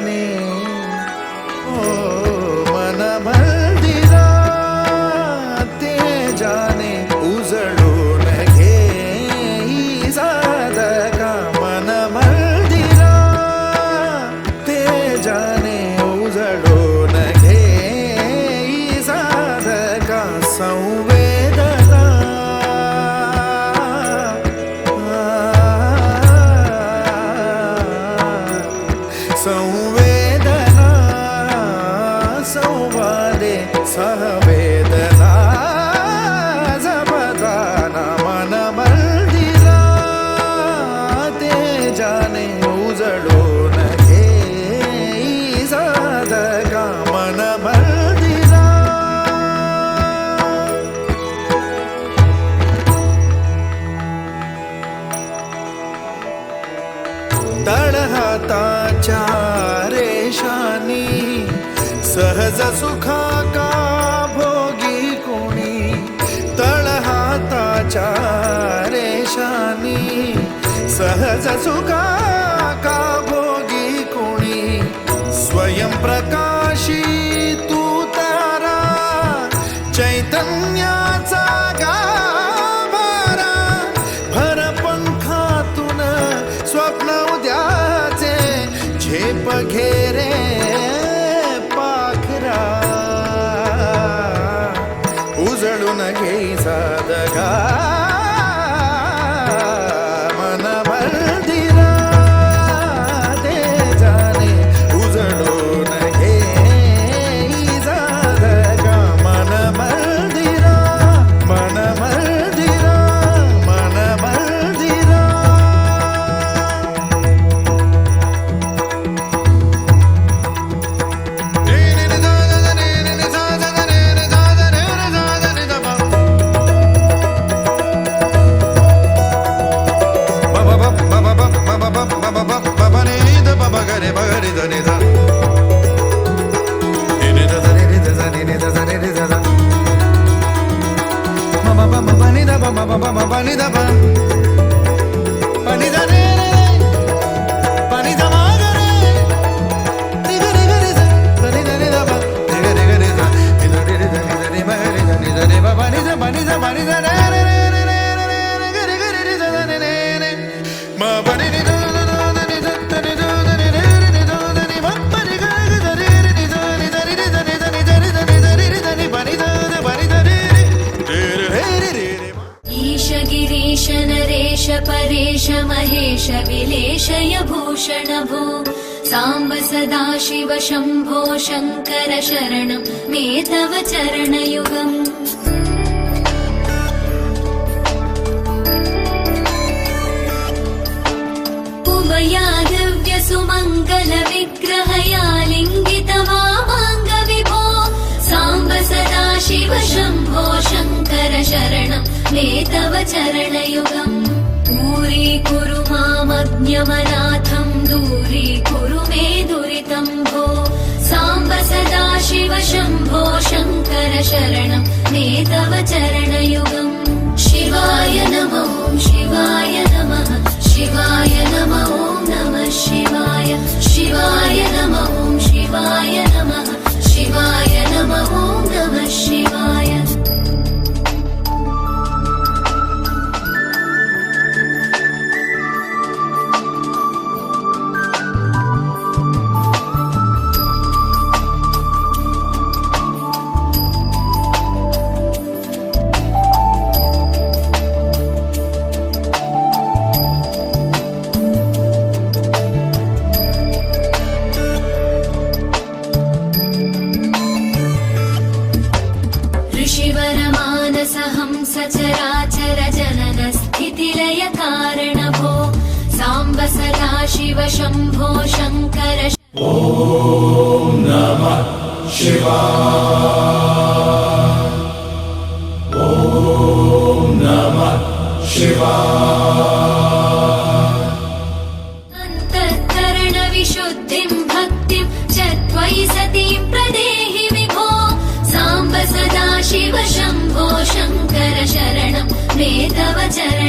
जाने ओ मन मंदिरा ते जाने उजळून घे साधका मन मंदिरा ते जाने उजळून घे साधका संवेदना संवेदना संवादे सहवेदना जपदाना मन मंदिरा ते जाने उजळून घे साधका मन मंदिरा तळहाताच्या रेषानी सहज सुखा का भोगी कोणी तळहाताच्या रेषानी सहज सुखा का भोगी कोणी स्वयं प्रकाशी तू तारा चैतन्याचा गाभारा भर पंखातून स्वप्न उद्याचे झेप घेरे पाखरा उजळून घे साधका मन मंदिरा ते जाने उजळून घे साधका मन मंदिरा मन मंदिरा मन मंदिरा ईश गिरीश नरेश परेश महेश विलेशय भूषण भो सांब सदा शिव शंभो शंकर शरणं मे तव चरणयुगम् उमया दिव्य सुमंगल विग्रहया लिंगित वामांग विभो सांब सदा शिव शंभो शंकर शरणं मे तव चरणयुगम् दूरीकुरु मामज्ञमनाथं दूरीकुरु मे दुरितं भो सांब सदा शिव शंभो शंकर शरणं मे तव चरणयुगम् शिवाय नमो शिवाय नमः शिवाय नमो नमः शिवाय शिवाय नमो शिवाय नमः शिवाय नमो नमः शिवाय सचराचर जनन स्थितिलय कारण भो सांब सदा शिव शंभो शंकर ओम नमः शिवाय ओम नमः शिवाय अंतःकरण विशुद्धिं भक्तिं च त्वयि सतीं प्रदेहि विभो सांब सदा शिव शंभो शंकर शरणं मे तव चरण